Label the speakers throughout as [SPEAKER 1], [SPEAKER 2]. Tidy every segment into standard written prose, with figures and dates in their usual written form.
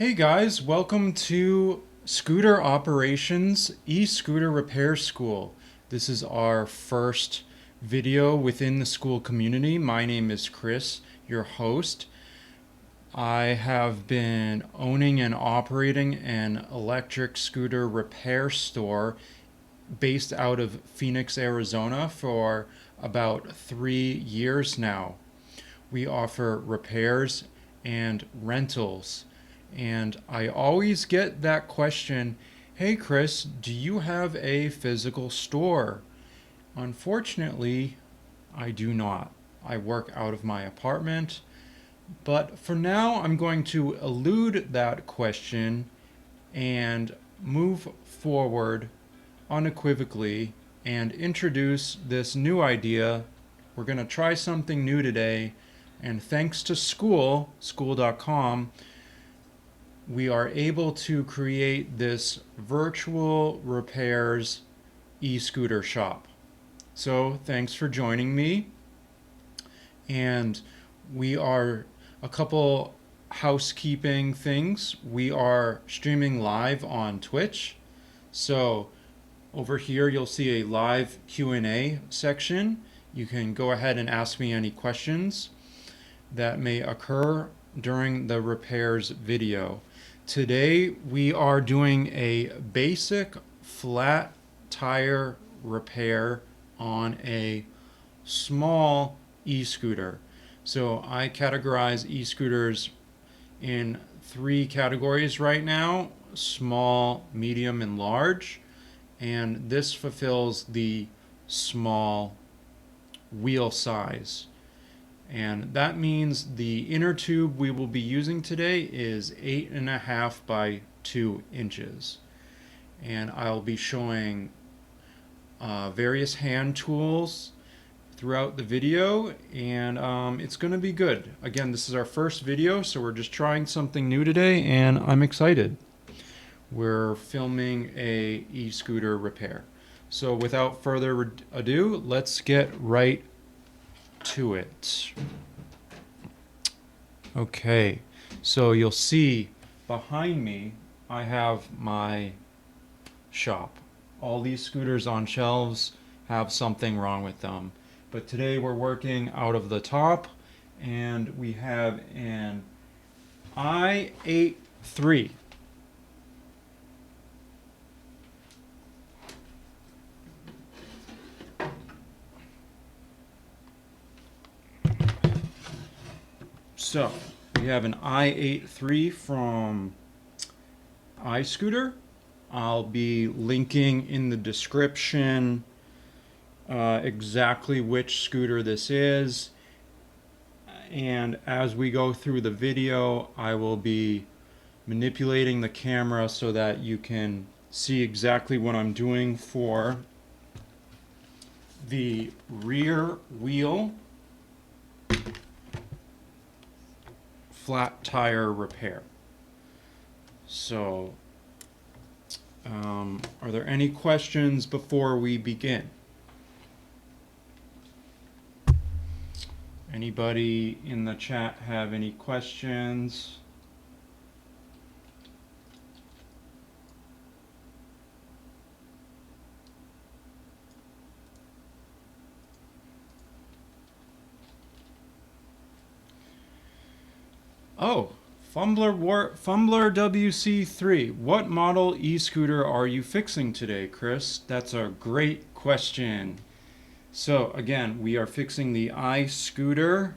[SPEAKER 1] Hey guys, welcome to Scooter Operations e-scooter repair school. This is our first video within the school community. My name is Chris, your host. I have been owning and operating an electric scooter repair store based out of Phoenix, Arizona for about 3 years now. We offer repairs and rentals. And I always get that question, hey Chris, do you have a physical store? Unfortunately, I do not. I work out of my apartment, but for now I'm going to elude that question and move forward unequivocally and introduce this new idea. We're going to try something new today, and thanks to school.com, we are able to create this virtual repairs e-scooter shop. So thanks for joining me. And we are a couple housekeeping things. We are streaming live on Twitch. So over here you'll see a live Q&A section. You can go ahead and ask me any questions that may occur during the repairs video. Today we are doing a basic flat tire repair on a small e-scooter. So I categorize e-scooters in 3 categories right now: small, medium, and large. And this fulfills the small wheel size. And that means the inner tube we will be using today is 8.5 by 2 inches. And I'll be showing various hand tools throughout the video, and it's going to be good. Again, this is our first video, so we're just trying something new today, and I'm excited. We're filming a e-scooter repair. So without further ado, let's get right to it. Okay, so you'll see behind me I have my shop. All these scooters on shelves have something wrong with them, but today we're working out of the top, and we have an i83. So we have an i83 from iScooter. I'll be linking in the description exactly which scooter this is. And as we go through the video, I will be manipulating the camera so that you can see exactly what I'm doing for the rear wheel flat tire repair. So, are there any questions before we begin? Anybody in the chat have any questions? Oh, Fumbler WC3. What model e-scooter are you fixing today, Chris? That's a great question. So again, we are fixing the iScooter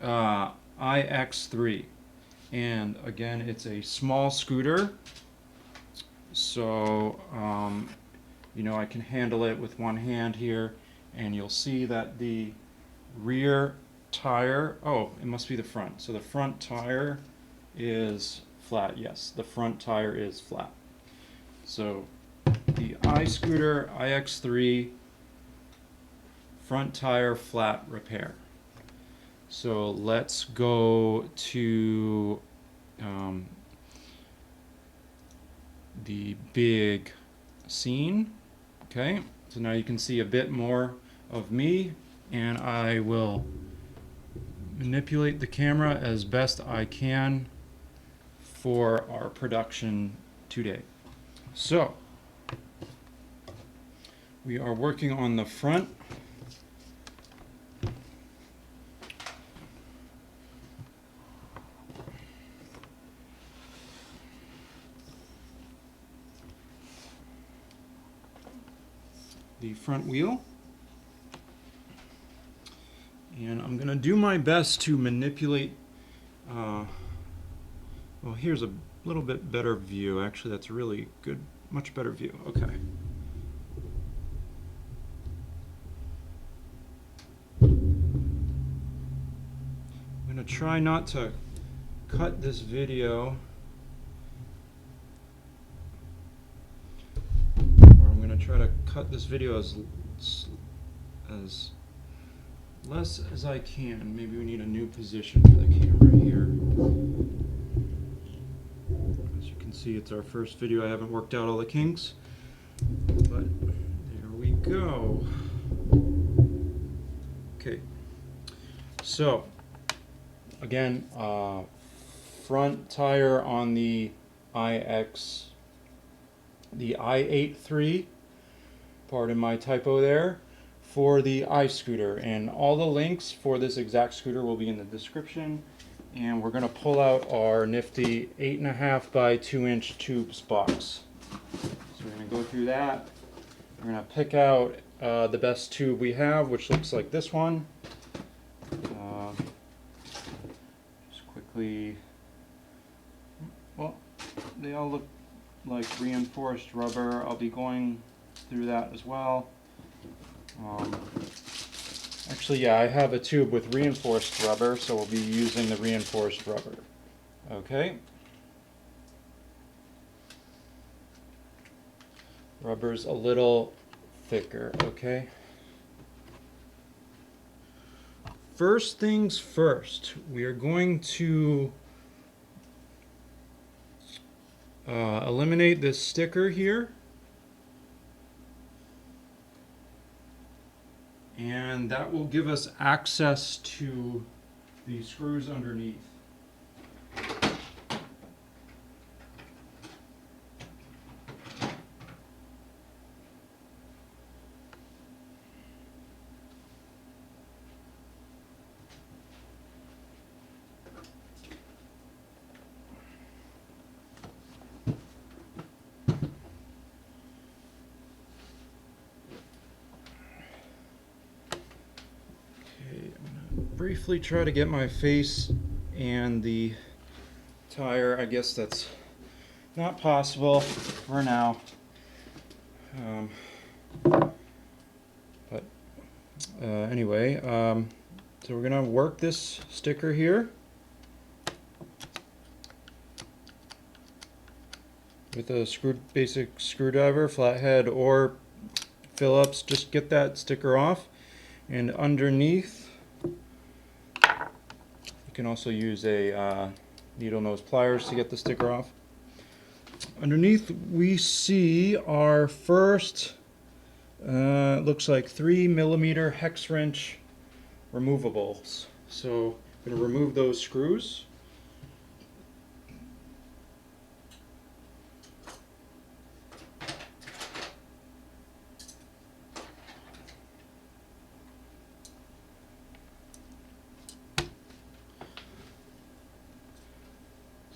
[SPEAKER 1] iX3. And again, it's a small scooter. So, I can handle it with one hand here. And you'll see that the rear tire, oh, it must be the front. So the front tire is flat. Yes, the front tire is flat. So the iScooter iX3 front tire flat repair. So let's go to the big scene. Okay, so now you can see a bit more of me, and I will manipulate the camera as best I can for our production today. So we are working on the front. The front wheel. And I'm going to do my best to manipulate, well, here's a little bit better view. Actually, that's a really good, much better view. Okay. I'm going to try not to cut this video, or I'm going to try to cut this video as less as I can. Maybe we need a new position for the camera here. As you can see, it's our first video. I haven't worked out all the kinks, but there we go. Okay, so again, front tire on the i83, pardon my typo there, for the iScooter, and all the links for this exact scooter will be in the description. And we're going to pull out our nifty 8.5 by 2 inch tubes box. So we're going to go through that. We're going to pick out the best tube we have, which looks like this one. Just quickly, well, they all look like reinforced rubber. I'll be going through that as well. Actually, yeah, I have a tube with reinforced rubber, so we'll be using the reinforced rubber. Okay. Rubber's a little thicker, okay? First things first, we are going to eliminate this sticker here. And that will give us access to the screws underneath. Briefly try to get my face and the tire. I guess that's not possible for now. Anyway, so we're gonna work this sticker here with a basic screwdriver, flathead, or Phillips. Just get that sticker off, and underneath you can also use a needle nose pliers to get the sticker off. Underneath we see our first looks like 3mm hex wrench removables. So I'm going to remove those screws.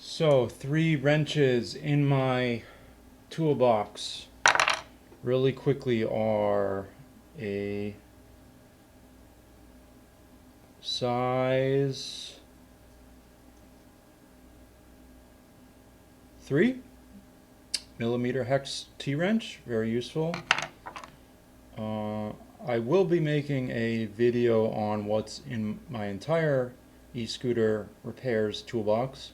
[SPEAKER 1] So 3 wrenches in my toolbox really quickly are a size 3mm hex T-wrench, very useful. I will be making a video on what's in my entire e-scooter repairs toolbox.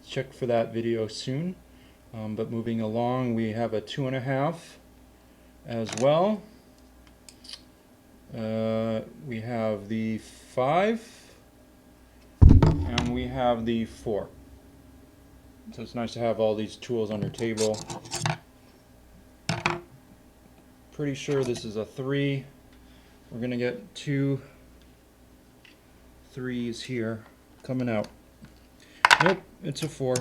[SPEAKER 1] Check for that video soon. But moving along, we have a 2.5 as well. We have the 5 and we have the 4. So it's nice to have all these tools on your table. Pretty sure this is a 3. We're gonna get 2 3s here coming out. Nope, it's a 4.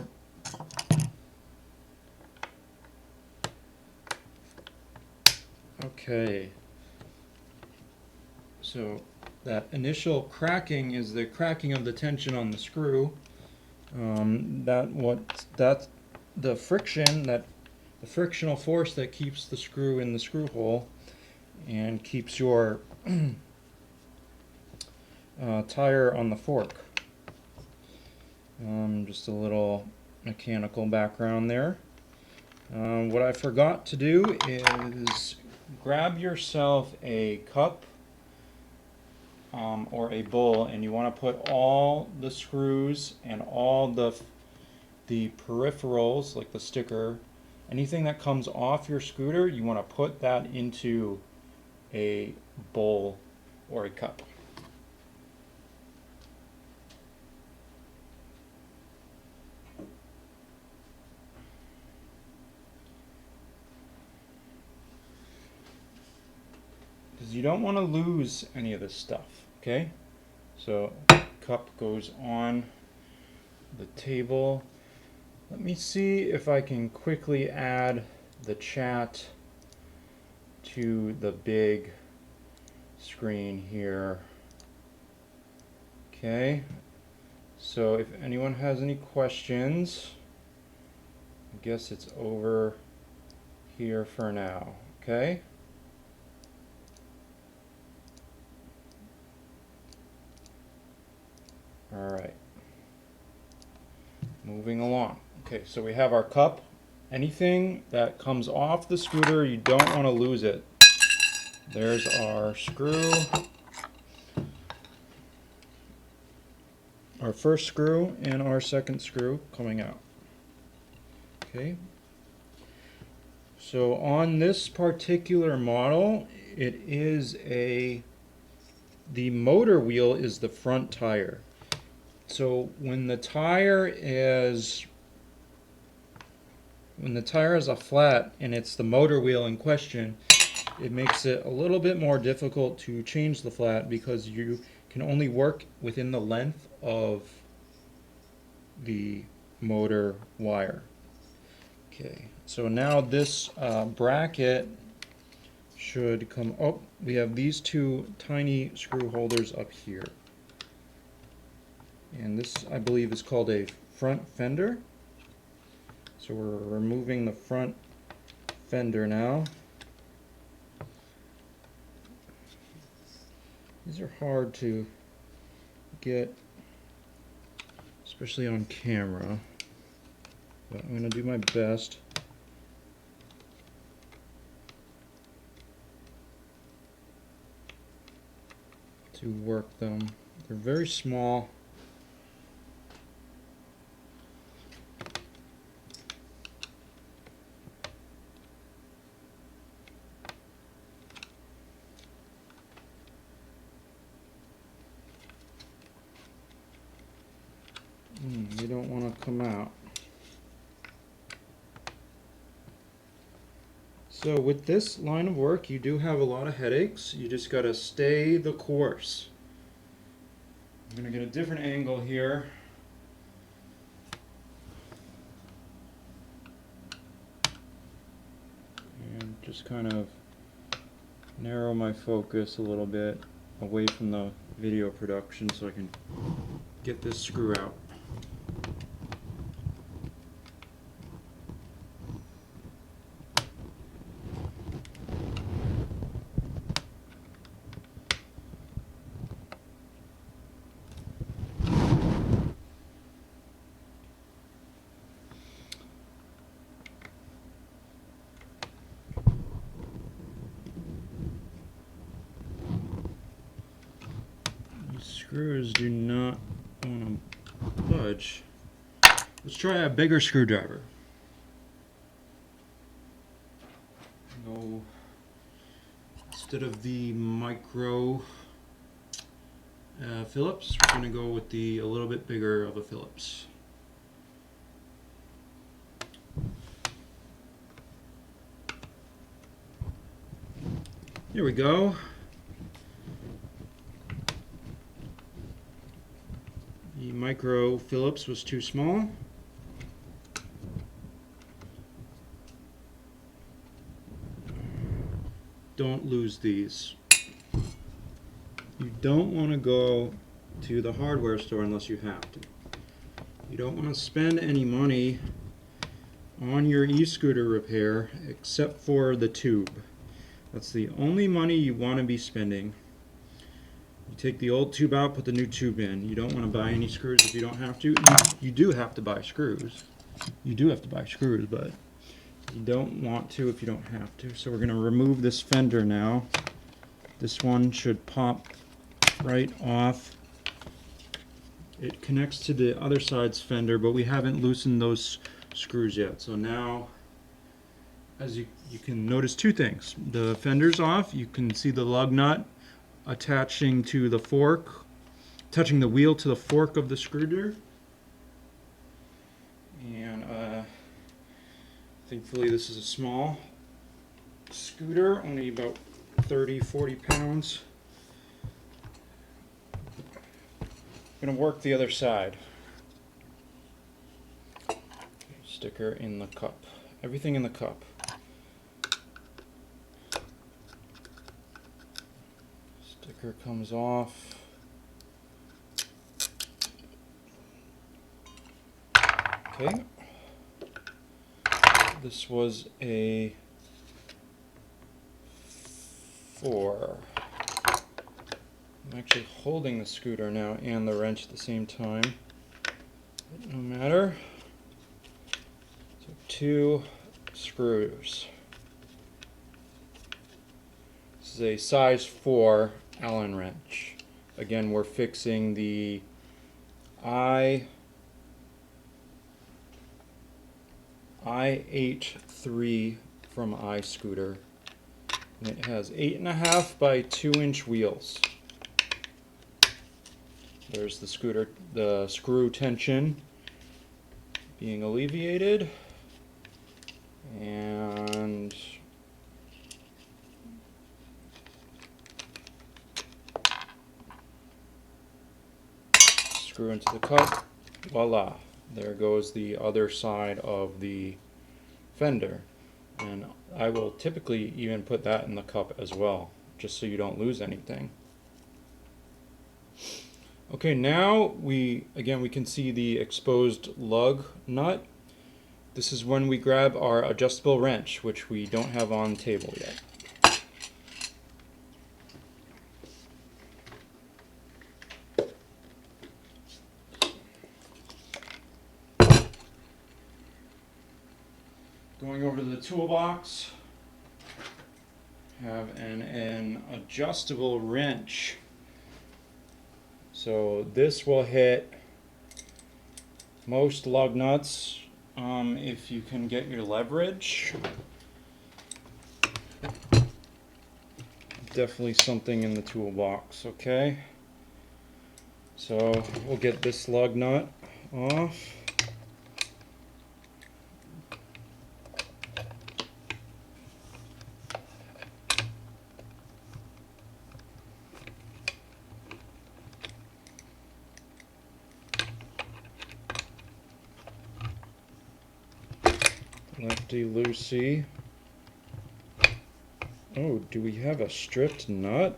[SPEAKER 1] Okay. So that initial cracking is the cracking of the tension on the screw. That's the friction, that the frictional force that keeps the screw in the screw hole and keeps your tire on the fork. Just a little mechanical background there. What I forgot to do is grab yourself a cup or a bowl, and you want to put all the screws and all the peripherals, like the sticker, anything that comes off your scooter, you want to put that into a bowl or a cup. Because you don't want to lose any of this stuff, okay? So cup goes on the table. Let me see if I can quickly add the chat to the big screen here. Okay, so if anyone has any questions, I guess it's over here for now, okay? All right, moving along. Okay, so we have our cup. Anything that comes off the scooter, you don't want to lose it. There's our screw. Our first screw and our second screw coming out. Okay. So on this particular model, it is the motor wheel is the front tire. So when the tire is a flat and it's the motor wheel in question, it makes it a little bit more difficult to change the flat because you can only work within the length of the motor wire. Okay, so now this bracket should come up. We have these two tiny screw holders up here. And this, I believe, is called a front fender. So we're removing the front fender now. These are hard to get, especially on camera, but I'm going to do my best. To work them. They're very small. They don't want to come out. So with this line of work, you do have a lot of headaches. You just got to stay the course. I'm going to get a different angle here. And just kind of narrow my focus a little bit away from the video production so I can get this screw out. Screws do not want to budge. Let's try a bigger screwdriver. Go instead of the micro Phillips, we're going to go with a little bit bigger of a Phillips. Here we go. The micro Phillips was too small. don't lose these. You don't want to go to the hardware store unless you have to. You don't want to spend any money on your e-scooter repair except for the tube. That's the only money you want to be spending. You take the old tube out, put the new tube in. You don't want to buy any screws if you don't have to. You do have to buy screws. You do have to buy screws, but you don't want to if you don't have to. So we're going to remove this fender now. This one should pop right off. It connects to the other side's fender, but we haven't loosened those screws yet. So now, as you can notice two things. The fender's off. You can see the lug nut attaching to the fork, touching the wheel to the fork of the scooter. And thankfully this is a small scooter, only about 30-40 pounds. I'm going to work the other side. Sticker in the cup. Everything in the cup. Sticker comes off. Okay. This was a 4. I'm actually holding the scooter now and the wrench at the same time. But no matter. So 2 screws. This is a size 4 Allen wrench. Again, we're fixing the i8-3 from iScooter. And it has 8.5 by 2-inch wheels. There's the scooter, the screw tension being alleviated, and screw into the cup. Voila! There goes the other side of the fender. And I will typically even put that in the cup as well, just so you don't lose anything. Okay, now we can see the exposed lug nut. This is when we grab our adjustable wrench, which we don't have on the table yet. Going over to the toolbox, have an adjustable wrench. So this will hit most lug nuts if you can get your leverage. Definitely something in the toolbox, okay? So we'll get this lug nut off. Lefty-loosey. Oh, do we have a stripped nut?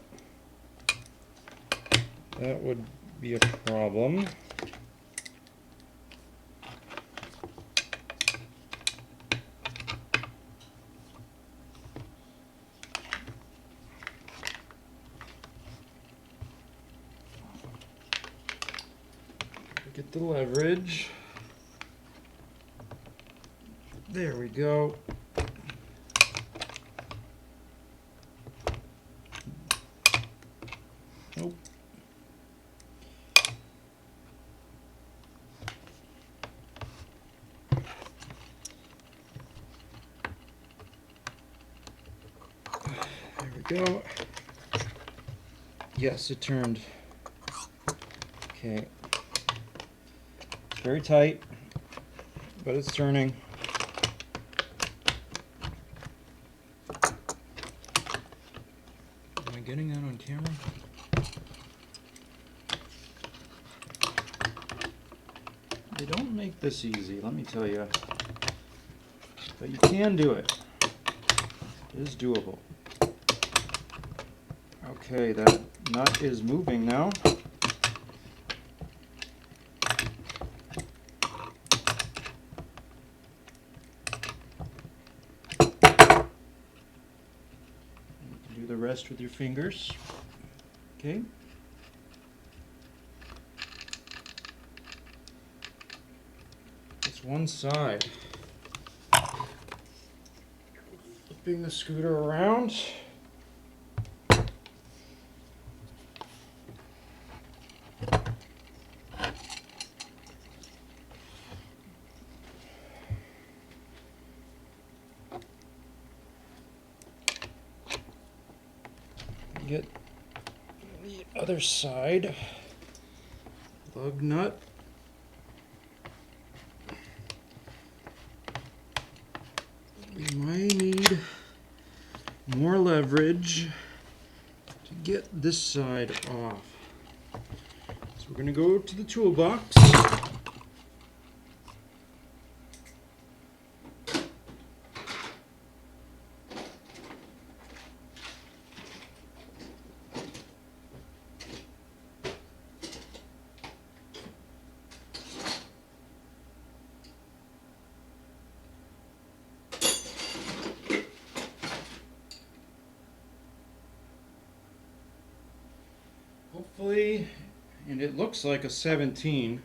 [SPEAKER 1] That would be a problem. Get the leverage. There we go. Nope. There we go. Yes, it turned. Okay. It's very tight, but it's turning. Getting that on camera? They don't make this easy, let me tell you. But you can do it. It is doable. Okay, that nut is moving now. Do the rest with your fingers. Okay. It's one side. Flipping the scooter around. Get the other side. Lug nut. We might need more leverage to get this side off. So we're going to go to the toolbox. Hopefully, and it looks like a 17.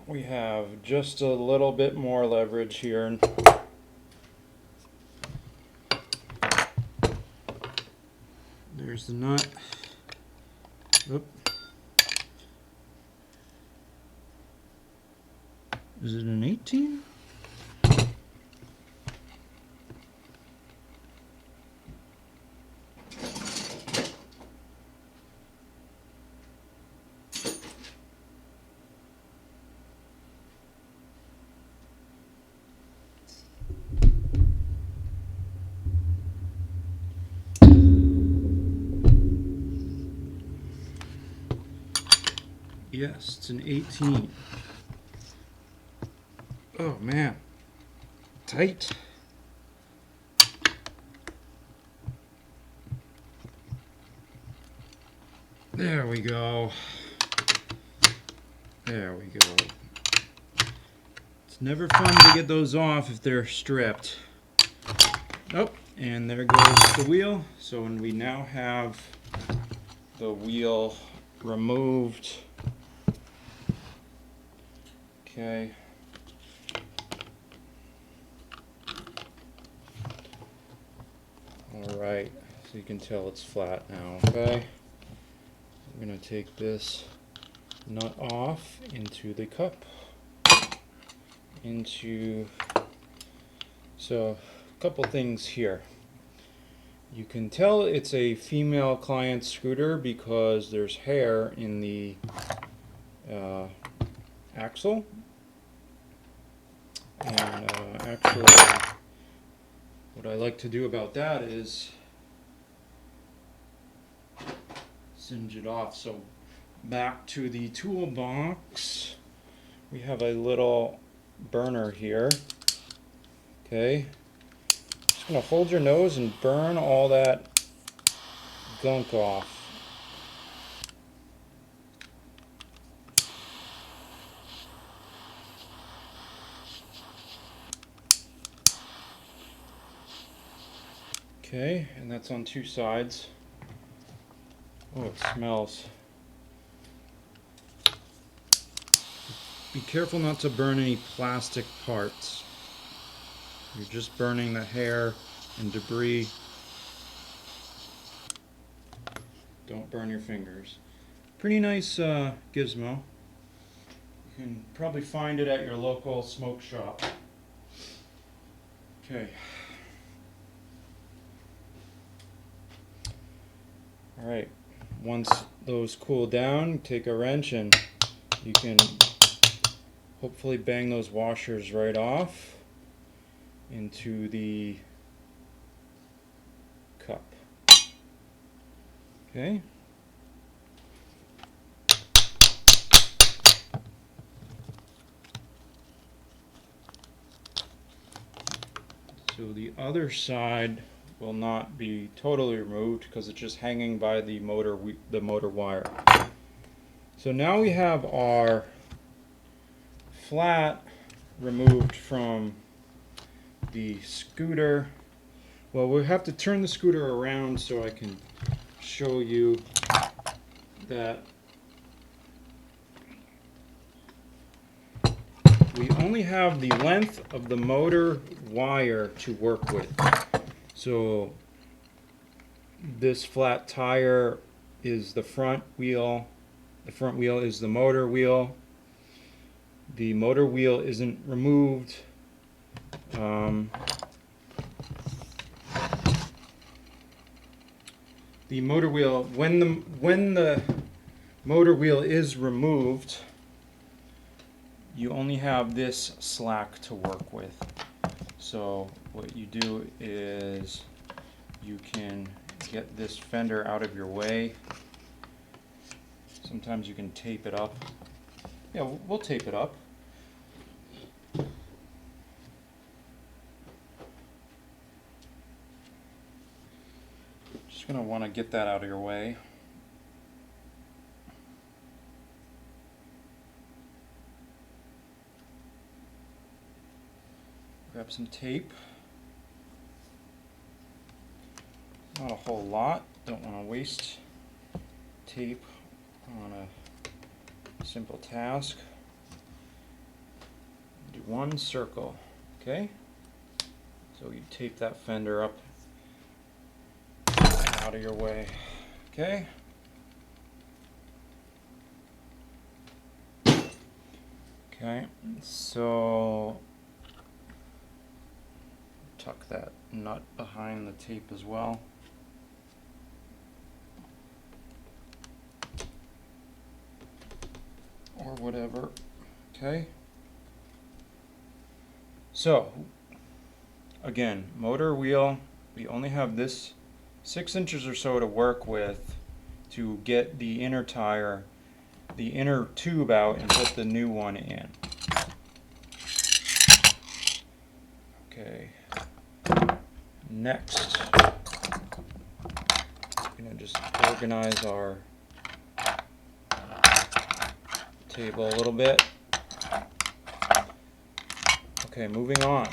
[SPEAKER 1] We have just a little bit more leverage here. There's the nut. Oop. Is it an 18? Yes, it's an 18. Oh man, tight. There we go. There we go. It's never fun to get those off if they're stripped. Oh, and there goes the wheel. So when we now have the wheel removed. Okay. Alright, so you can tell it's flat now, okay? I'm going to take this nut off into the cup. So, a couple things here. You can tell it's a female client scooter because there's hair in the axle. And actually, what I like to do about that is singe it off. So back to the toolbox, we have a little burner here. Okay, just gonna hold your nose and burn all that gunk off. Okay, and that's on two sides. Oh, it smells. Be careful not to burn any plastic parts. You're just burning the hair and debris. Don't burn your fingers. Pretty nice gizmo. You can probably find it at your local smoke shop. Okay. Alright, once those cool down, take a wrench and you can hopefully bang those washers right off into the cup. Okay. So the other side will not be totally removed because it's just hanging by the motor wire. So now we have our flat removed from the scooter. Well, we'll have to turn the scooter around so I can show you that we only have the length of the motor wire to work with. So this flat tire is the front wheel. The front wheel is the motor wheel. The motor wheel isn't removed. The motor wheel, when the motor wheel is removed, you only have this slack to work with. So what you do is you can get this fender out of your way. Sometimes you can tape it up. Yeah, we'll tape it up. Just gonna want to get that out of your way. Grab some tape. Not a whole lot. Don't want to waste tape on a simple task. Do one circle, okay? So you tape that fender up and out of your way, okay? Okay, so tuck that nut behind the tape as well. Or whatever, okay? So, again, motor wheel, we only have this 6 inches or so to work with to get the inner tire, the inner tube out and put the new one in. Okay. Next, I'm going to just organize our table a little bit. Okay, moving on.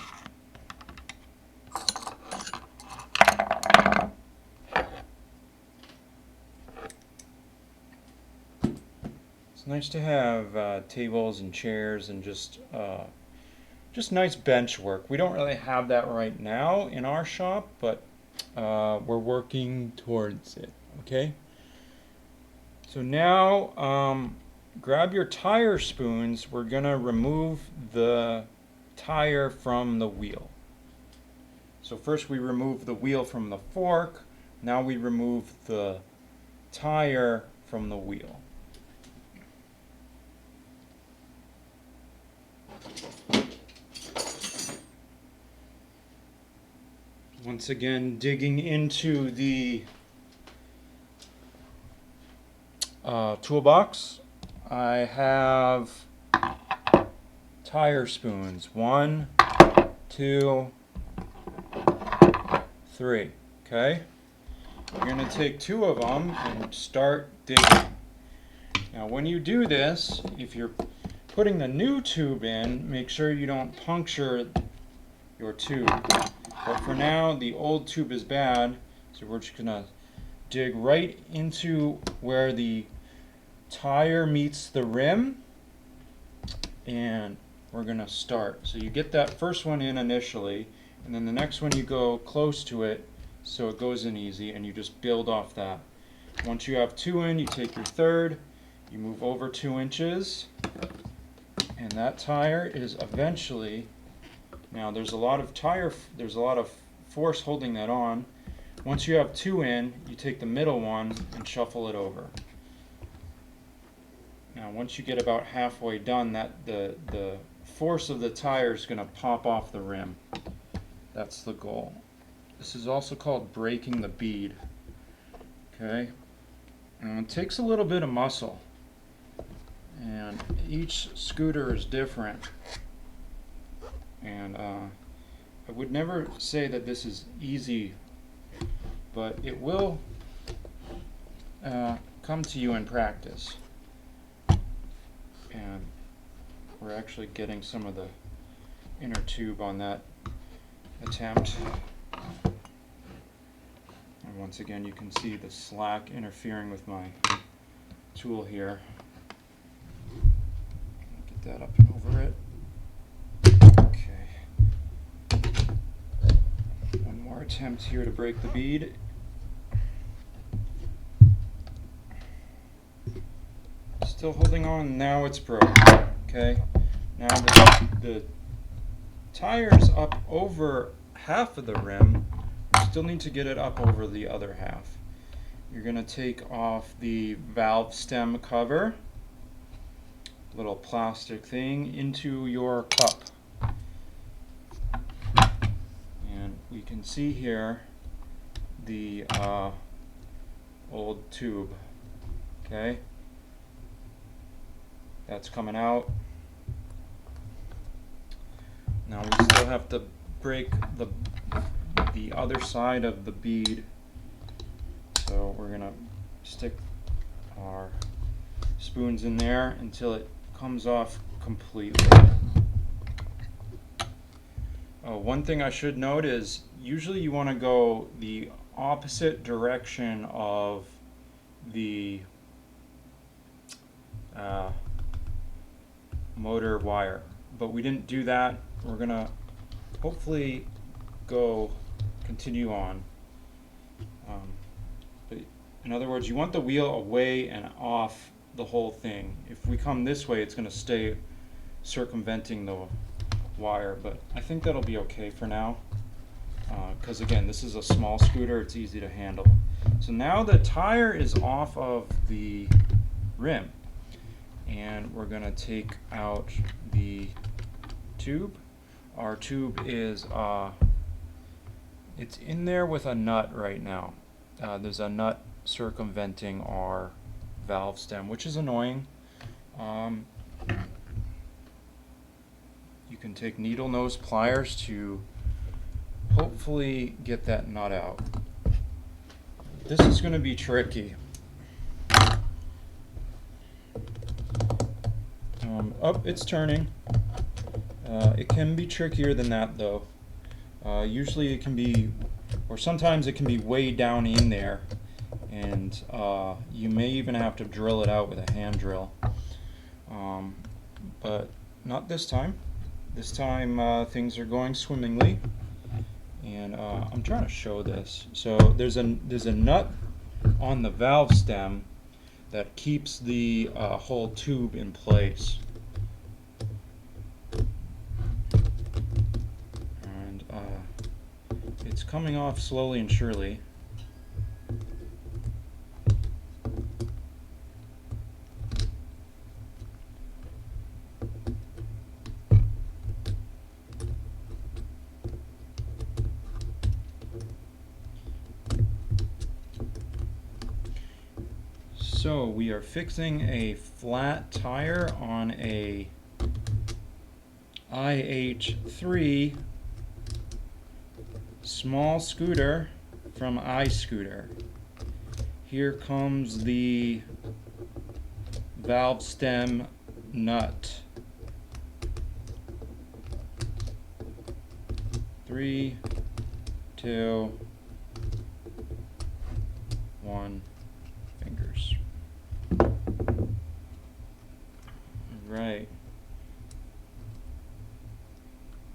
[SPEAKER 1] It's nice to have tables and chairs and just nice bench work. We don't really have that right now in our shop, but we're working towards it. Okay. So now grab your tire spoons. We're gonna remove the tire from the wheel. So first we remove the wheel from the fork. Now we remove the tire from the wheel. Once again, digging into the toolbox, I have tire spoons. 1, 2, 3. Okay? You're going to take 2 of them and start digging. Now when you do this, if you're putting the new tube in, make sure you don't puncture your tube. But for now, the old tube is bad, so we're just going to dig right into where the tire meets the rim, and we're going to start. So you get that first one in initially, and then the next one you go close to it so it goes in easy, and you just build off that. Once you have 2 in, you take your third, you move over 2 inches, and that tire is eventually, now there's a lot of force holding that on. Once you have 2 in, you take the middle one and shuffle it over. Now once you get about halfway done, the force of the tire is going to pop off the rim. That's the goal. This is also called breaking the bead. Okay? And it takes a little bit of muscle. And each scooter is different. And I would never say that this is easy but it will come to you in practice. And we're actually getting some of the inner tube on that attempt. And once again, you can see the slack interfering with my tool here. Get that up and over it. Okay. One more attempt here to break the bead. Still holding on, now it's broke. Okay. Now the tire's up over half of the rim. You still need to get it up over the other half. You're going to take off the valve stem cover, little plastic thing, into your cup. And we can see here the old tube. Okay, that's coming out. Now we still have to break the other side of the bead. So we're gonna stick our spoons in there until it comes off completely. One thing I should note is usually you want to go the opposite direction of the motor wire, but we didn't do that. We're gonna hopefully continue on. But in other words, you want the wheel away and off the whole thing. If we come this way, it's going to stay circumventing the wire, but I think that'll be okay for now, because again, this is a small scooter, it's easy to handle. So now the tire is off of the rim, and we're going to take out the tube. Our tube is it's in there with a nut right now. There's a nut circumventing our valve stem, which is annoying. You can take needle nose pliers to hopefully get that nut out. This is going to be tricky. It's turning. It can be trickier than that though. Usually it can be, or sometimes it can be way down in there, and you may even have to drill it out with a hand drill. But not this time. This time things are going swimmingly, and I'm trying to show this. So there's a nut on the valve stem that keeps the whole tube in place. It's coming off slowly and surely. So we are fixing a flat tire on a IH3 small scooter from iScooter. Here comes the valve stem nut. 3, 2, 1, fingers. Right.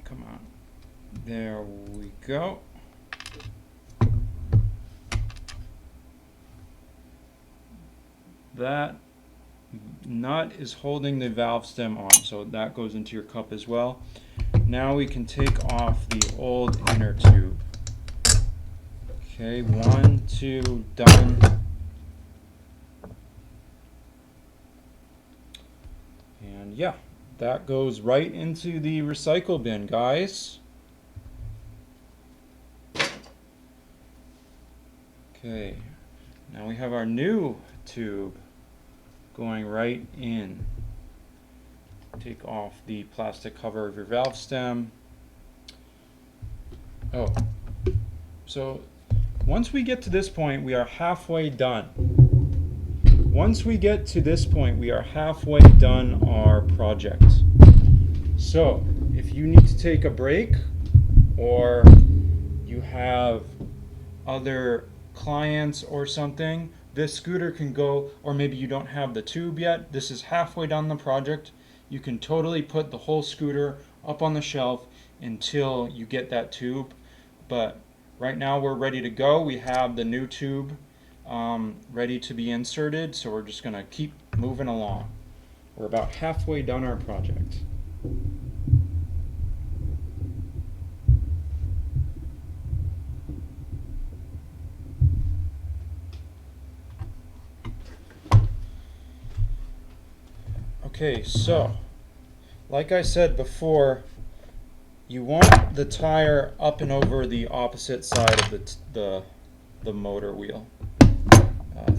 [SPEAKER 1] Come on. There we go. That nut is holding the valve stem on, so that goes into your cup as well. Now we can take off the old inner tube. Okay, 1, 2, done. And yeah, that goes right into the recycle bin, guys. Okay, now we have our new tube going right in. Take off the plastic cover of your valve stem. Oh, so Once we get to this point, we are halfway done. Once we get to this point, we are halfway done our project. So, if you need to take a break, or you have other clients or something, this scooter can go, or maybe you don't have the tube yet, this is halfway down the project, you can totally put the whole scooter up on the shelf until you get that tube. But right now we're ready to go. We have the new tube ready to be inserted, so we're just going to keep moving along. We're about halfway done our project. Okay, so like I said before, you want the tire up and over the opposite side of the motor wheel.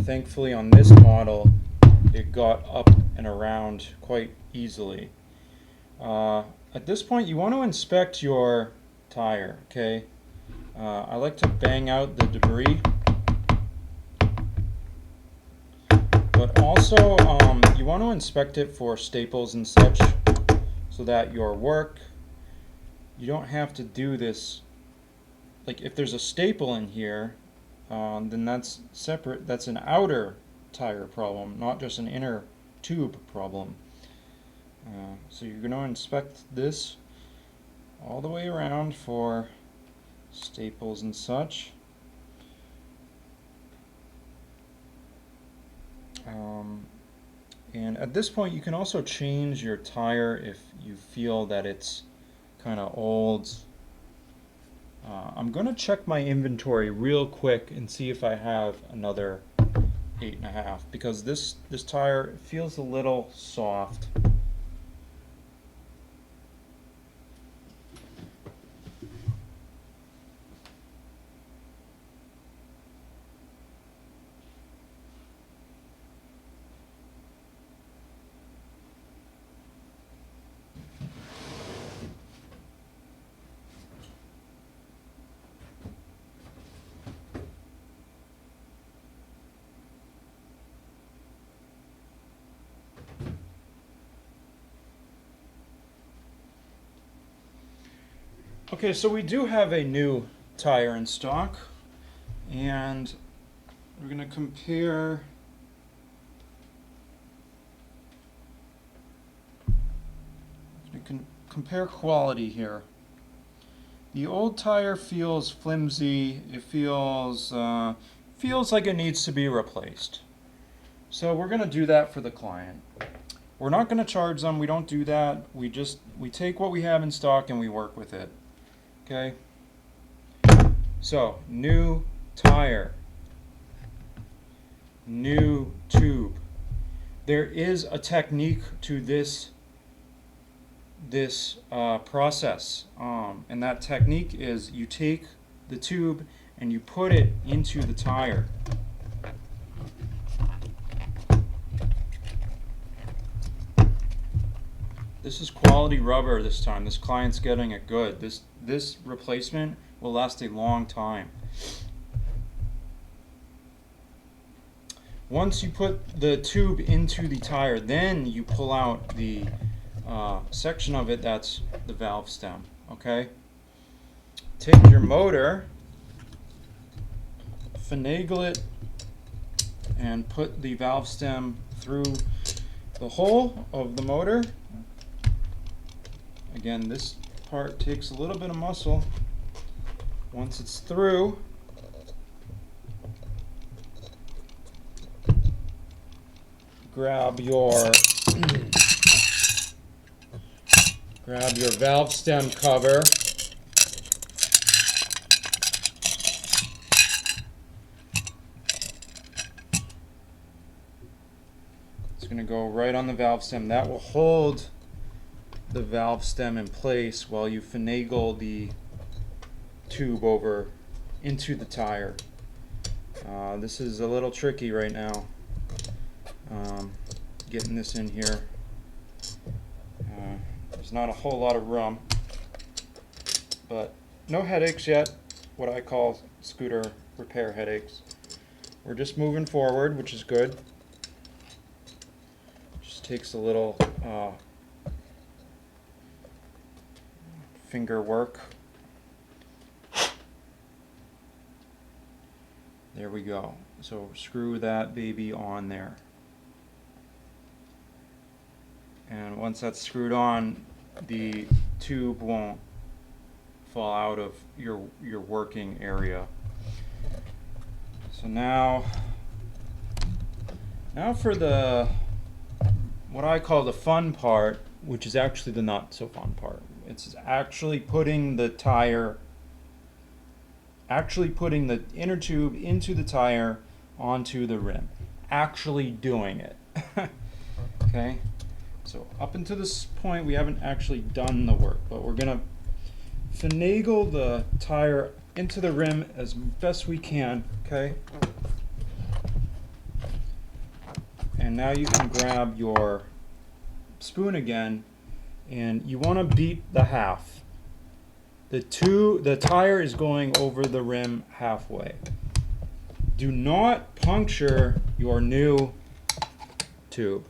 [SPEAKER 1] Thankfully on this model it got up and around quite easily. At this point you want to inspect your tire, okay? I like to bang out the debris, but also you want to inspect it for staples and such, so that your work, you don't have to do this. Like if there's a staple in here, then that's separate. That's an outer tire problem, not just an inner tube problem. So you're going to inspect this all the way around for staples and such. And at this point you can also change your tire if you feel that it's kind of old. I'm going to check my inventory real quick and see if I have another 8.5, because this tire feels a little soft. Okay, so we do have a new tire in stock, and we're going to compare quality here. The old tire feels flimsy. It feels like it needs to be replaced. So we're going to do that for the client. We're not going to charge them. We don't do that. We take what we have in stock and we work with it. Okay, so new tire, new tube. There is a technique to this process, and that technique is you take the tube and you put it into the tire. This is quality rubber this time. This client's getting it good. This replacement will last a long time. Once you put the tube into the tire, then you pull out the section of it that's the valve stem. Okay? Take your motor, finagle it, and put the valve stem through the hole of the motor. Again, this part takes a little bit of muscle. Once it's through, grab your valve stem cover. It's going to go right on the valve stem. That will hold the valve stem in place while you finagle the tube over into the tire. This is a little tricky right now, getting this in here. There's not a whole lot of room, but no headaches yet. What I call scooter repair headaches. We're just moving forward, which is good. Just takes a little finger work. There we go. So screw that baby on there. And once that's screwed on, the tube won't fall out of your working area. So now for the what I call the fun part, which is actually the not so fun part. It's actually putting the inner tube into the tire onto the rim. Actually doing it. Okay? So up until this point we haven't actually done the work, but we're gonna finagle the tire into the rim as best we can, okay? And now you can grab your spoon again, and you want to beat the half. The tire is going over the rim halfway. Do not puncture your new tube.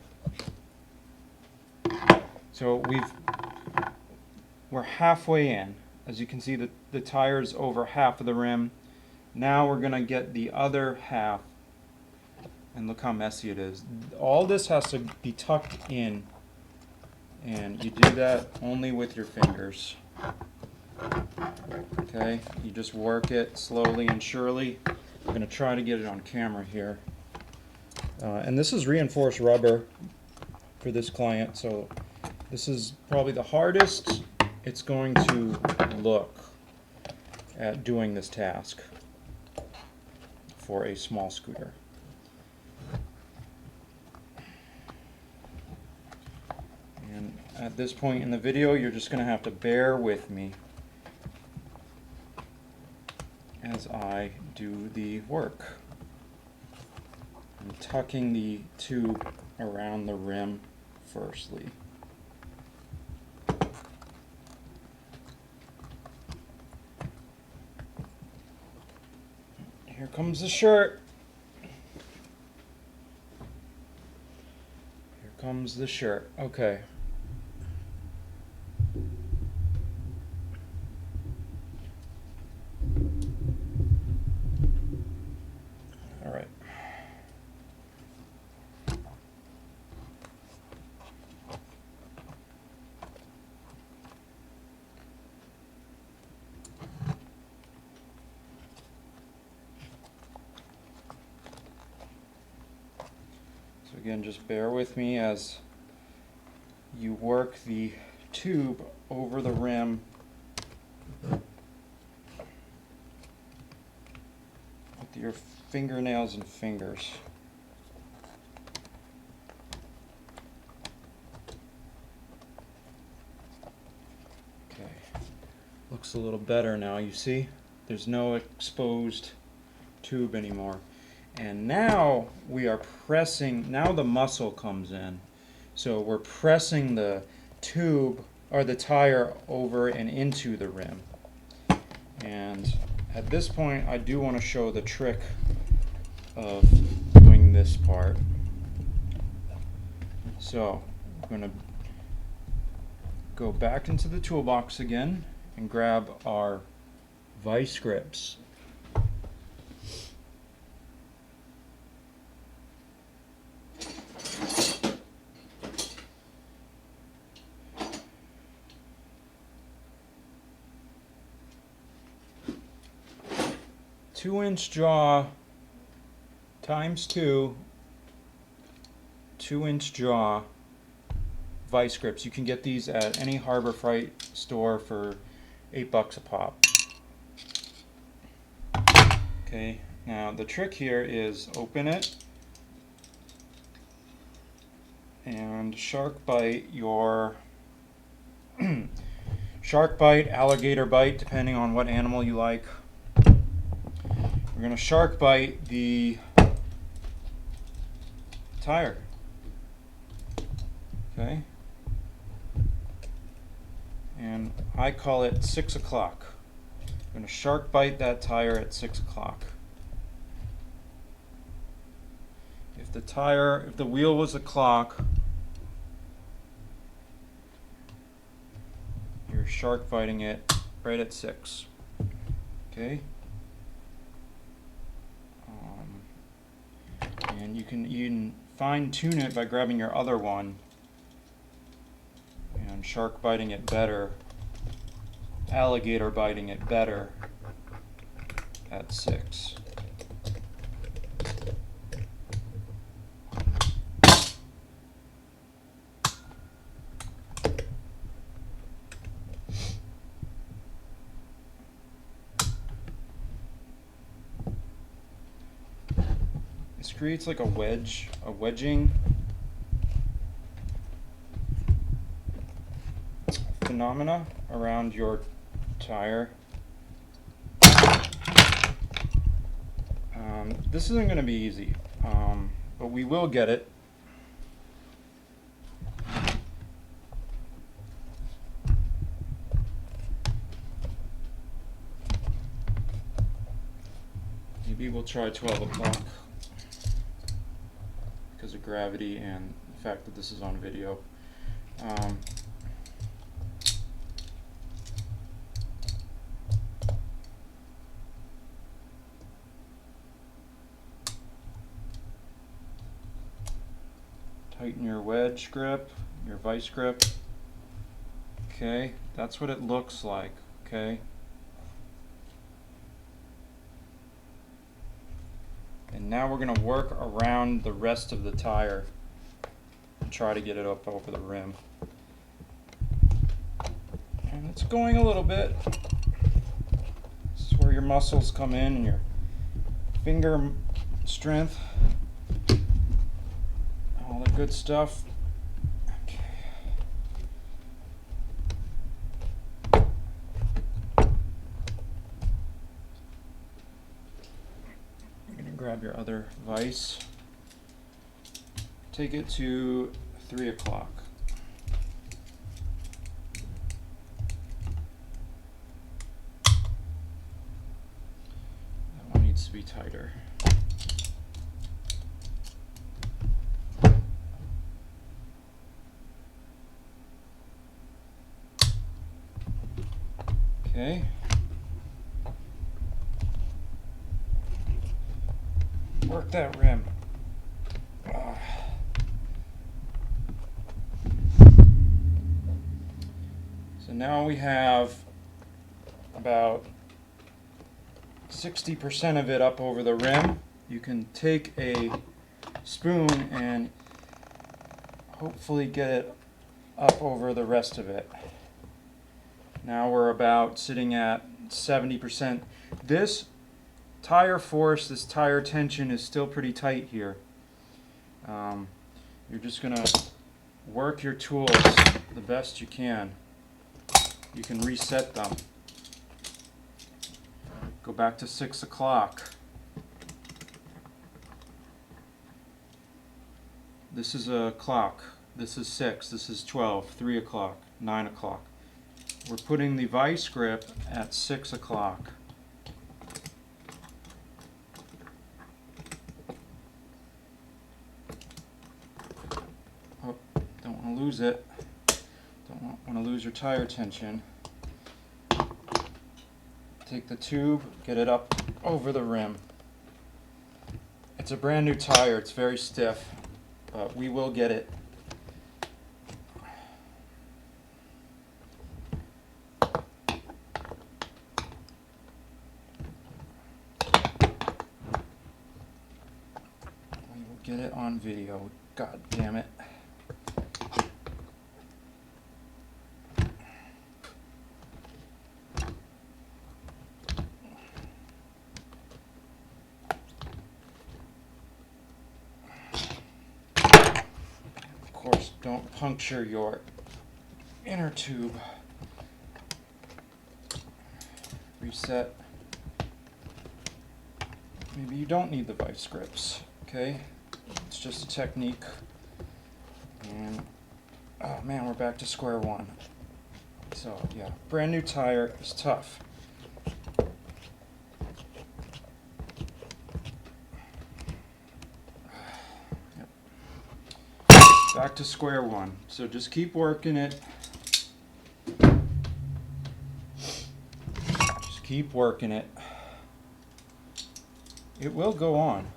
[SPEAKER 1] So we're halfway in. As you can see, the tire is over half of the rim. Now we're going to get the other half. And look how messy it is. All this has to be tucked in. And you do that only with your fingers. Okay, you just work it slowly and surely. I'm going to try to get it on camera here. And this is reinforced rubber for this client, so this is probably the hardest it's going to look at doing this task for a small scooter. And at this point in the video, you're just going to have to bear with me as I do the work. I'm tucking the tube around the rim firstly. Here comes the shirt. Here comes the shirt. Okay. All right. So again, just bear with me as you work the tube over the rim with your fingernails and fingers. Okay, looks a little better now. You see, there's no exposed tube anymore. And now we are pressing, now the muscle comes in. So we're pressing the tube or the tire over and into the rim. And at this point, I do want to show the trick of doing this part. So I'm going to go back into the toolbox again and grab our vice grips. Two-inch jaw times 2-inch jaw vice grips. You can get these at any Harbor Freight store for $8 a pop. Okay, now the trick here is open it and shark bite your shark bite, alligator bite, depending on what animal you like. We're going to shark bite the tire. Okay? And I call it 6 o'clock. I'm going to shark bite that tire at 6 o'clock. If the wheel was a clock, you're shark biting it right at 6. Okay? And you can fine tune it by grabbing your other one and shark biting it better, alligator biting it better at 6. This creates like a wedging phenomena around your tire. This isn't going to be easy, but we will get it. Maybe we'll try 12 o'clock because of gravity and the fact that this is on video. Tighten your wedge grip, your vice grip. Okay, that's what it looks like, okay? And now we're going to work around the rest of the tire and try to get it up over the rim. And it's going a little bit. This is where your muscles come in and your finger strength. All the good stuff. Okay. You're going to grab your other vise. Take it to 3 o'clock. That one needs to be tighter. Okay. Work that rim. So now we have about 60% of it up over the rim. You can take a spoon and hopefully get it up over the rest of it. Now we're about sitting at 70%. This tire force, this tire tension is still pretty tight here. You're just going to work your tools the best you can. You can reset them. Go back to 6 o'clock. This is a clock. This is 6. This is 12. 3 o'clock. 9 o'clock. We're putting the vice grip at 6 o'clock. Oh, don't want to lose it. Don't want to lose your tire tension. Take the tube, get it up over the rim. It's a brand new tire. It's very stiff, but we will get it. Get it on video. God damn it. Of course, don't puncture your inner tube. Reset. Maybe you don't need the vice grips, okay? It's just a technique. And oh man, we're back to square one. So yeah, brand new tire is tough. back to square one. So just keep working it. Just keep working it. It will go on.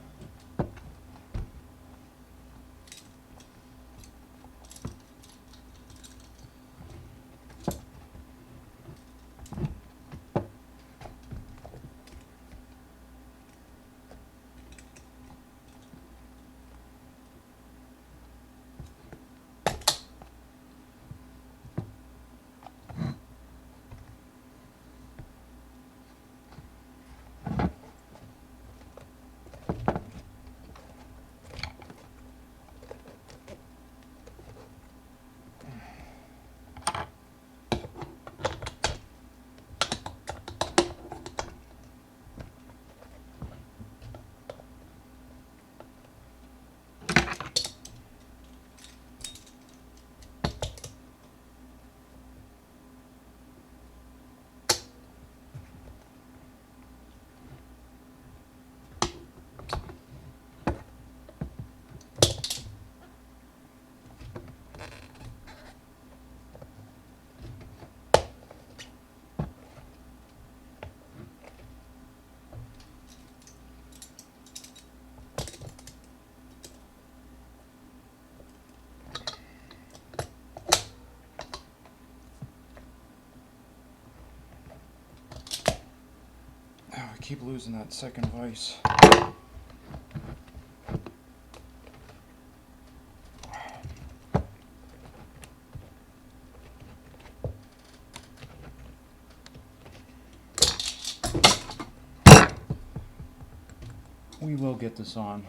[SPEAKER 1] I keep losing that second vise. We will get this on.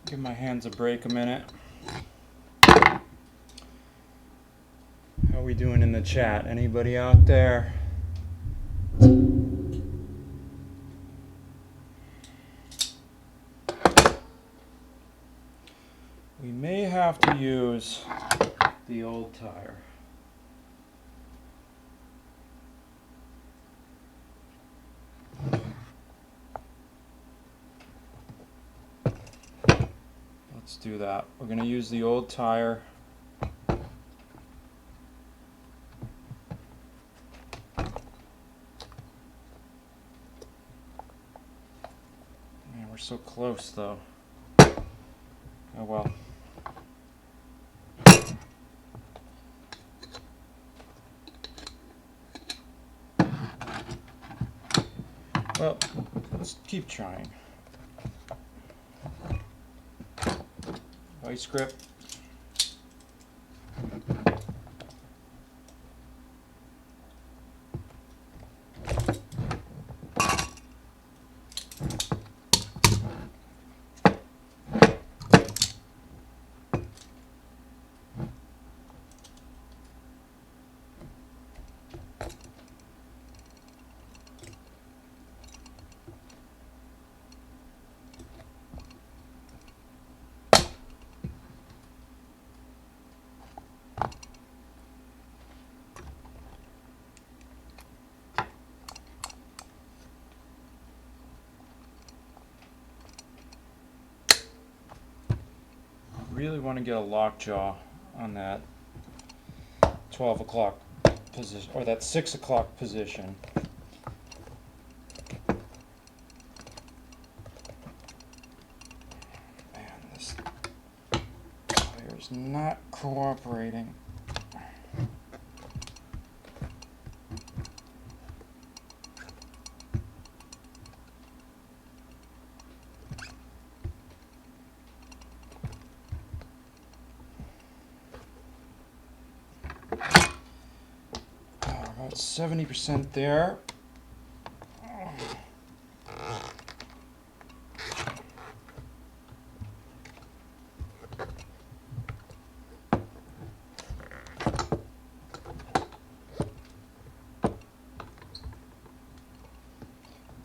[SPEAKER 1] Give my hands a break a minute. How we doing in the chat? Anybody out there? We may have to use the old tire. Let's do that. We're going to use the old tire. Man, we're so close though. Oh well. Well, let's keep trying. Vice grip. Really want to get a lockjaw on that 12 o'clock position, or that 6 o'clock position. Man, this tire is is not cooperating. About 70% there.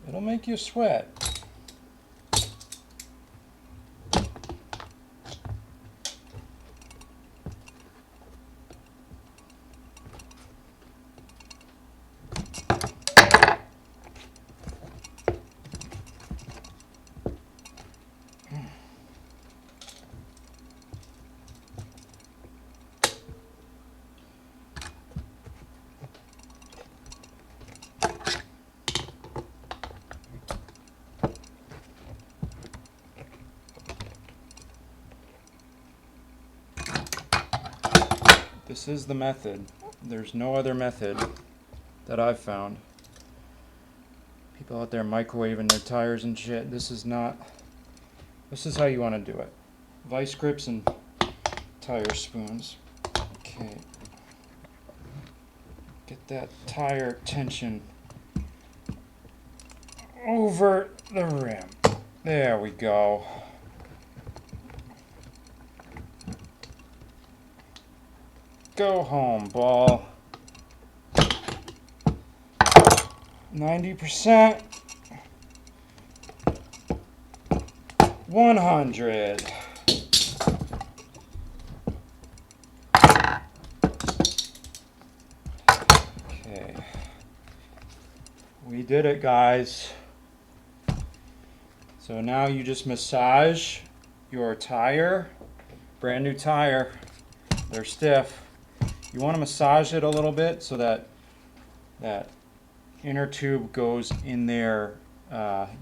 [SPEAKER 1] It'll make you sweat. This is the method. There's no other method that I've found. People out there microwaving their tires and shit. This is how you want to do it. Vice grips and tire spoons. Okay. Get that tire tension over the rim. There we go. Go home, ball. 90%. 100. Okay. We did it, guys. So now you just massage your tire. Brand new tire. They're stiff. You want to massage it a little bit so that that inner tube goes in there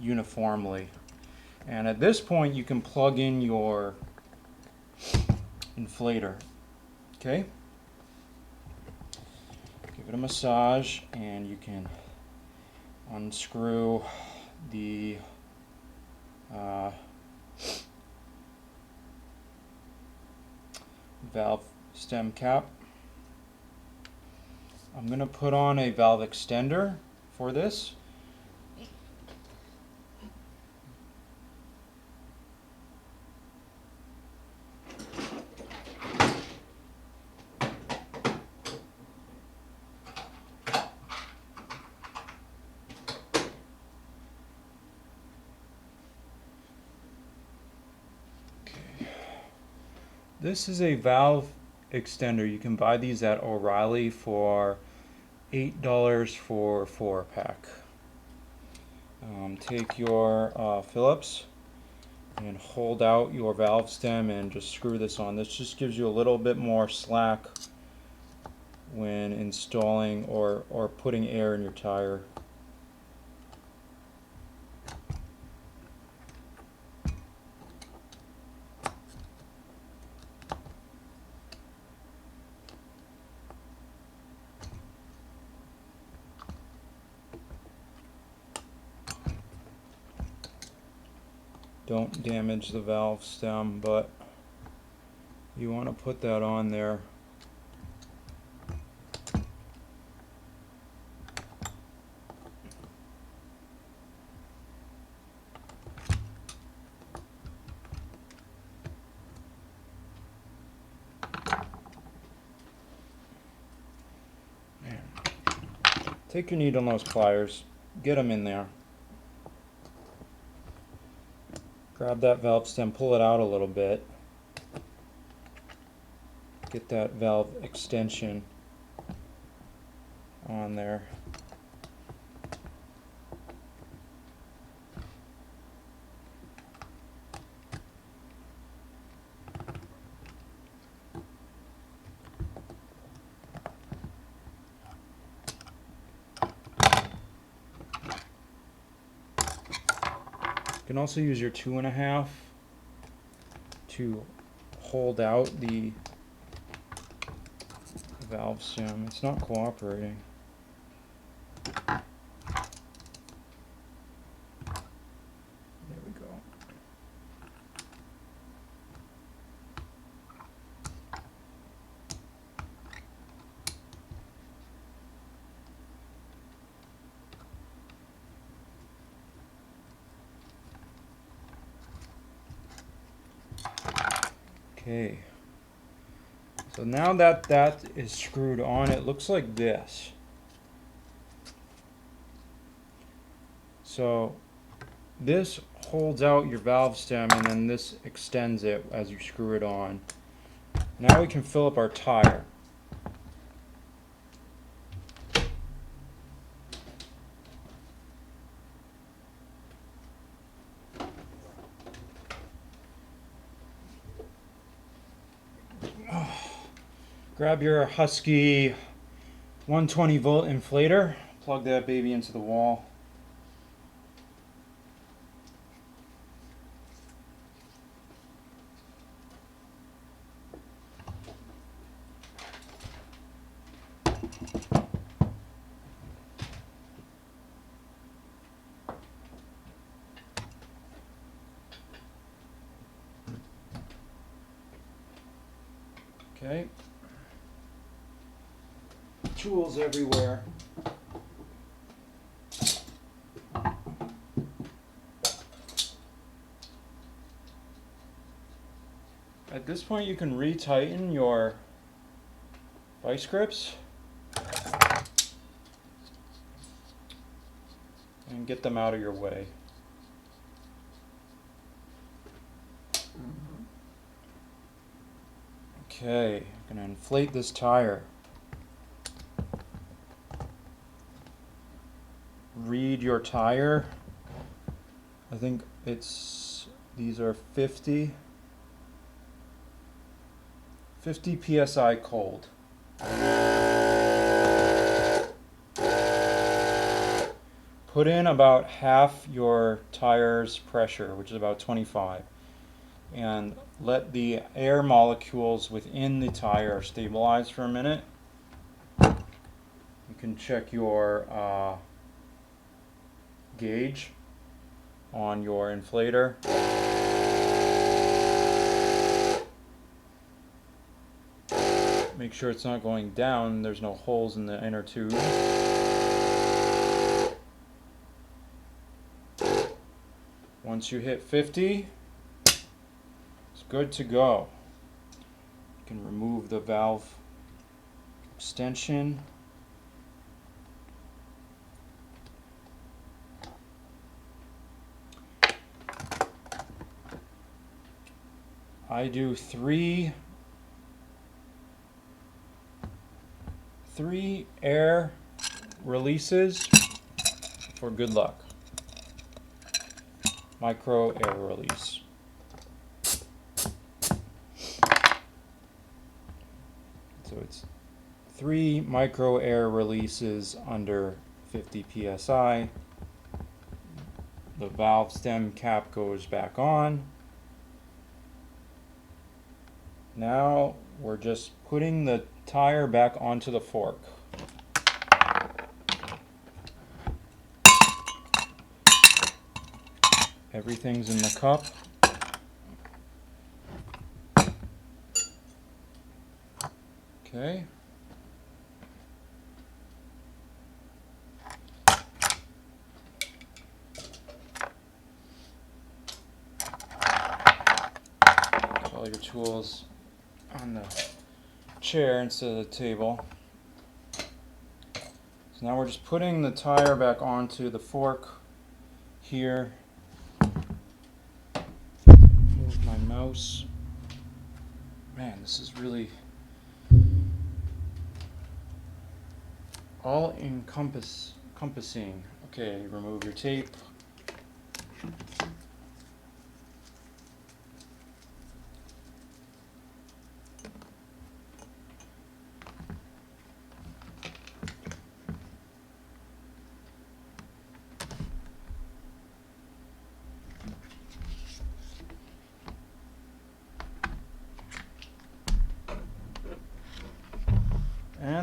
[SPEAKER 1] uniformly. And at this point you can plug in your inflator. Okay? Give it a massage and you can unscrew the valve stem cap. I'm going to put on a valve extender for this. This is a valve extender. You can buy these at O'Reilly for $8 for 4-pack. Take your Phillips and hold out your valve stem and just screw this on. This just gives you a little bit more slack when installing or putting air in your tire. Don't damage the valve stem, but you want to put that on there. Take your needle nose pliers, get them in there. Grab that valve stem, pull it out a little bit. Get that valve extension on there. You can also use your 2.5 to hold out the valve stem. It's not cooperating. There we go. Okay. So now that that is screwed on, it looks like this. So this holds out your valve stem, and then this extends it as you screw it on. Now we can fill up our tire. Grab your Husky 120 volt inflator, plug that baby into the wall. Okay. Tools everywhere. At this point, you can retighten your vice grips and get them out of your way. Okay, I'm going to inflate this tire. Read your tire. I think these are 50 psi cold. Put in about half your tire's pressure, which is about 25, and let the air molecules within the tire stabilize for a minute. You can check your gauge on your inflator. Make sure it's not going down, there's no holes in the inner tube. Once you hit 50, it's good to go. You can remove the valve extension. I do three air releases for good luck. Micro air release. So it's 3 micro air releases under 50 psi. The valve stem cap goes back on. Now we're just putting the tire back onto the fork. Everything's in the cup. Okay. Put all your tools on the chair instead of the table. So now we're just putting the tire back onto the fork here. Move my mouse. Man, this is really all encompassing. Okay, remove your tape.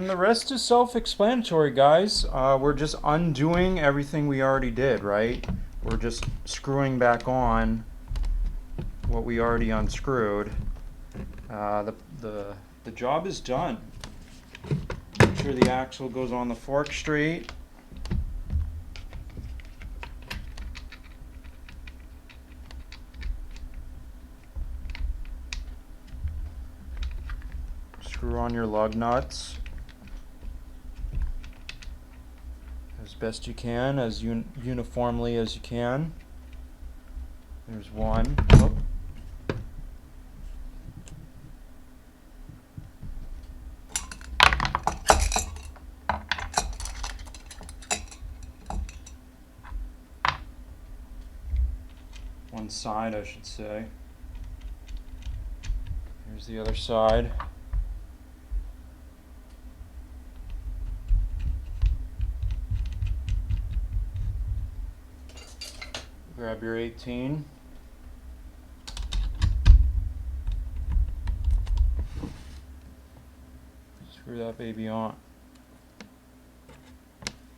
[SPEAKER 1] And the rest is self-explanatory, guys. We're just undoing everything we already did, right? We're just screwing back on what we already unscrewed. The job is done. Make sure the axle goes on the fork straight. Screw on your lug nuts as best you can, as uniformly as you can. There's one. Oh. One side, I should say. Here's the other side. Grab your 18. Screw that baby on.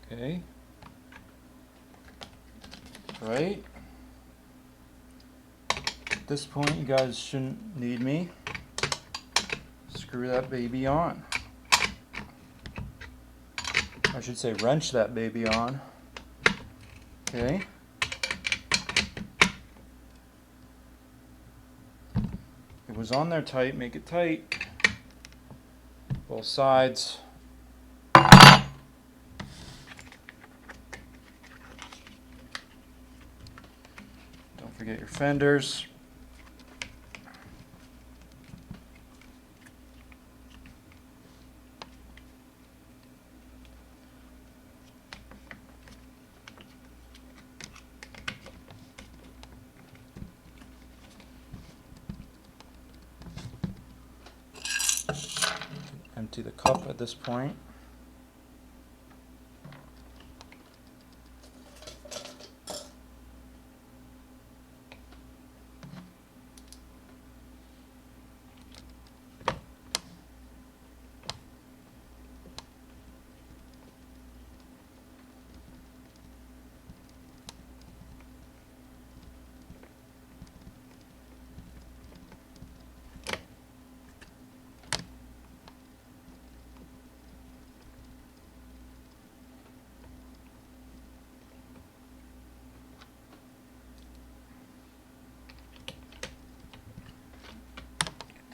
[SPEAKER 1] Okay. Right. At this point, you guys shouldn't need me. Screw that baby on. I should say wrench that baby on. Okay. It was on there tight, make it tight. Both sides. Don't forget your fenders. Empty the cup at this point.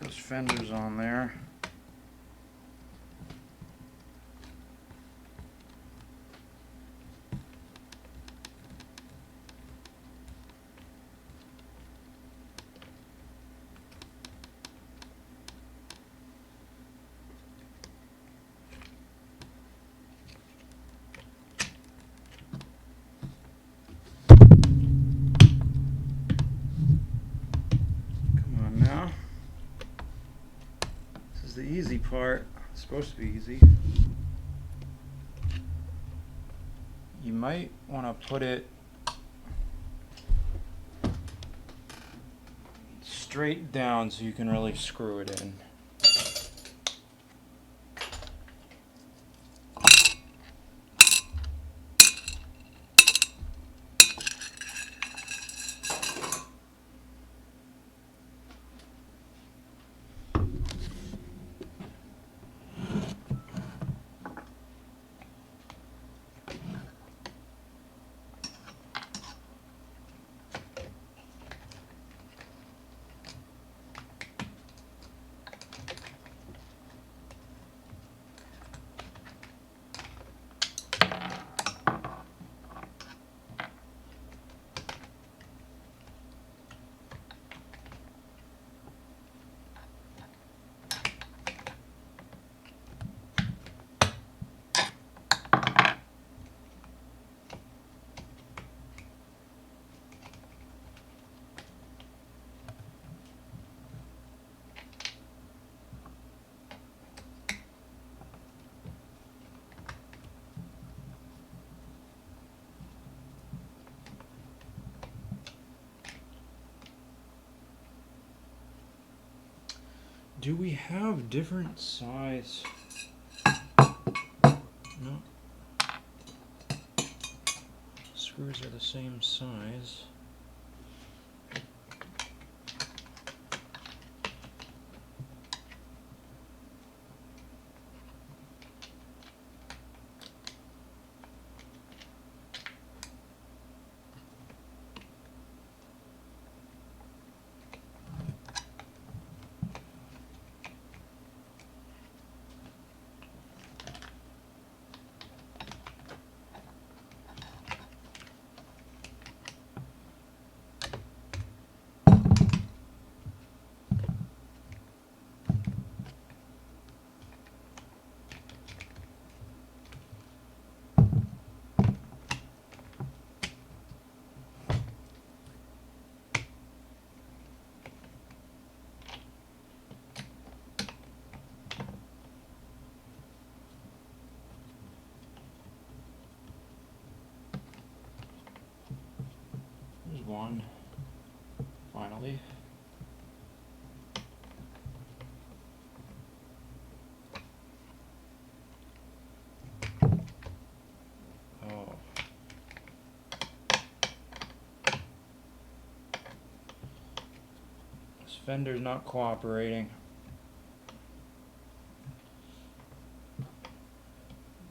[SPEAKER 1] Those fenders on there. Come on now. The easy part. It's supposed to be easy. You might want to put it straight down so you can really screw it in. Do we have different size No. Screws are the same size. There's one, finally. Oh. This fender's not cooperating.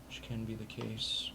[SPEAKER 1] Which can be the case.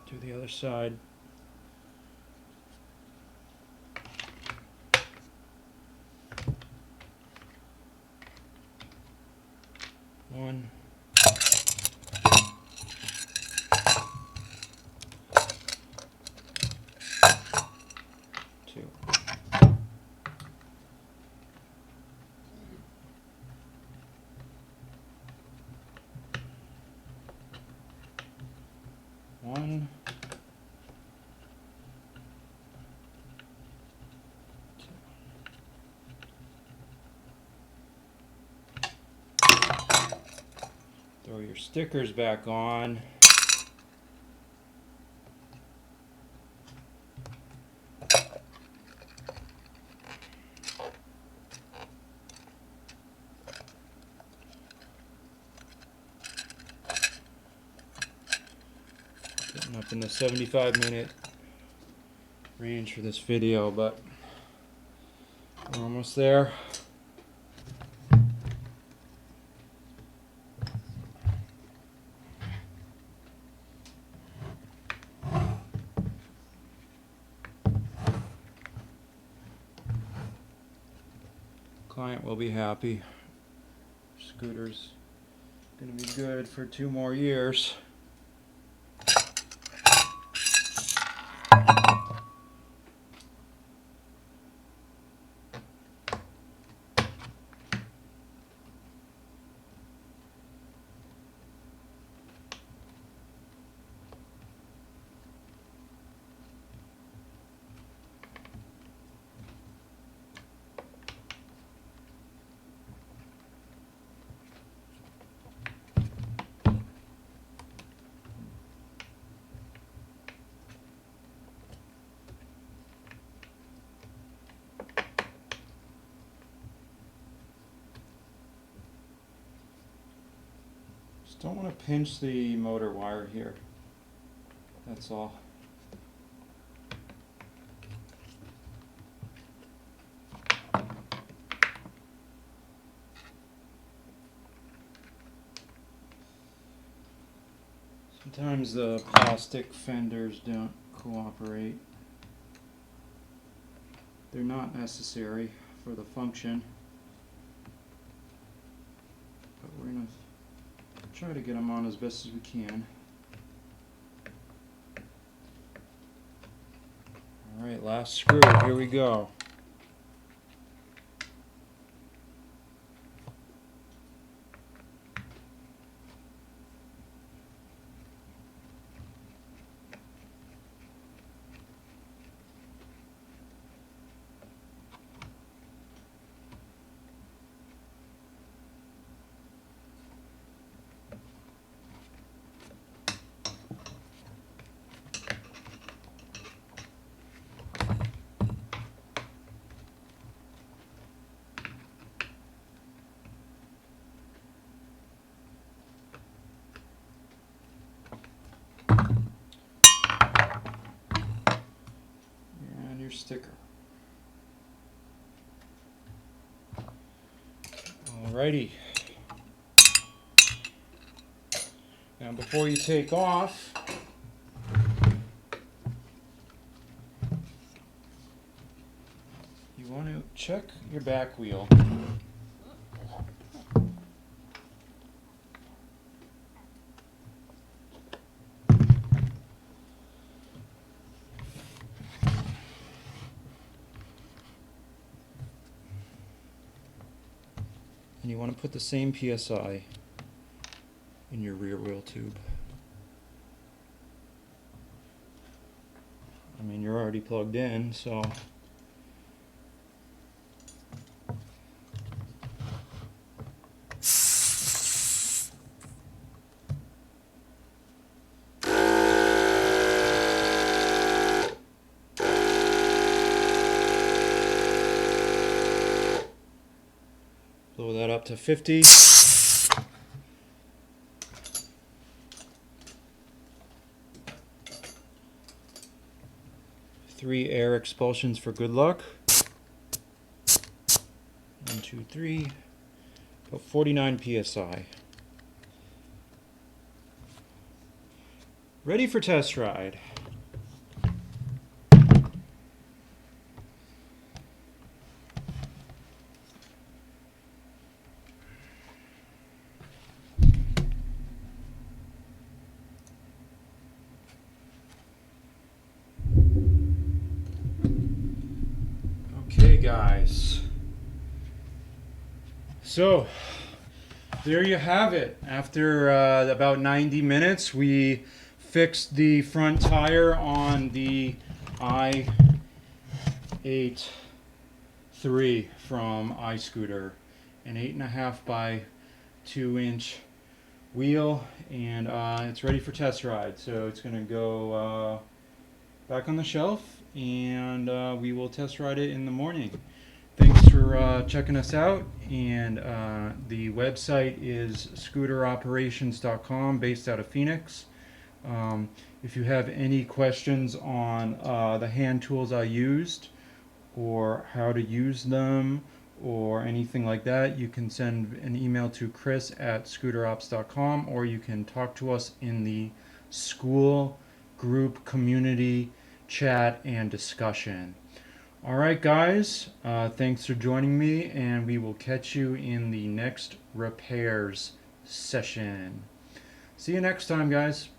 [SPEAKER 1] To the other side. One. Two. One. Two. Throw your stickers back on. Getting up in the 75-minute range for this video, but we're almost there. Client will be happy. Scooter's gonna be good for 2 more years. Just don't want to pinch the motor wire here. That's all. Sometimes the plastic fenders don't cooperate. They're not necessary for the function, but we're going to try to get them on as best as we can. Alright, last screw, here we go. Sticker. Alrighty. Now before you take off, you want to check your back wheel. And you want to put the same PSI in your rear wheel tube. I mean, you're already plugged in, so blow that up to 50. Three air expulsions for good luck. 1, 2, 3. About 49 PSI. Ready for test ride. Okay, guys. So, there you have it. After about 90 minutes, we fixed the front tire on the i8-3 from iScooter. An 8.5 by 2 inch wheel, and it's ready for test ride. So it's going to go back on the shelf, and we will test ride it in the morning. Thanks for checking us out, and the website is scooteroperations.com, based out of Phoenix. If you have any questions on the hand tools I used, or how to use them, or anything like that, you can send an email to chris@scooterops.com, or you can talk to us in the school group community chat and discussion. Alright guys, thanks for joining me, and we will catch you in the next repairs session. See you next time, guys.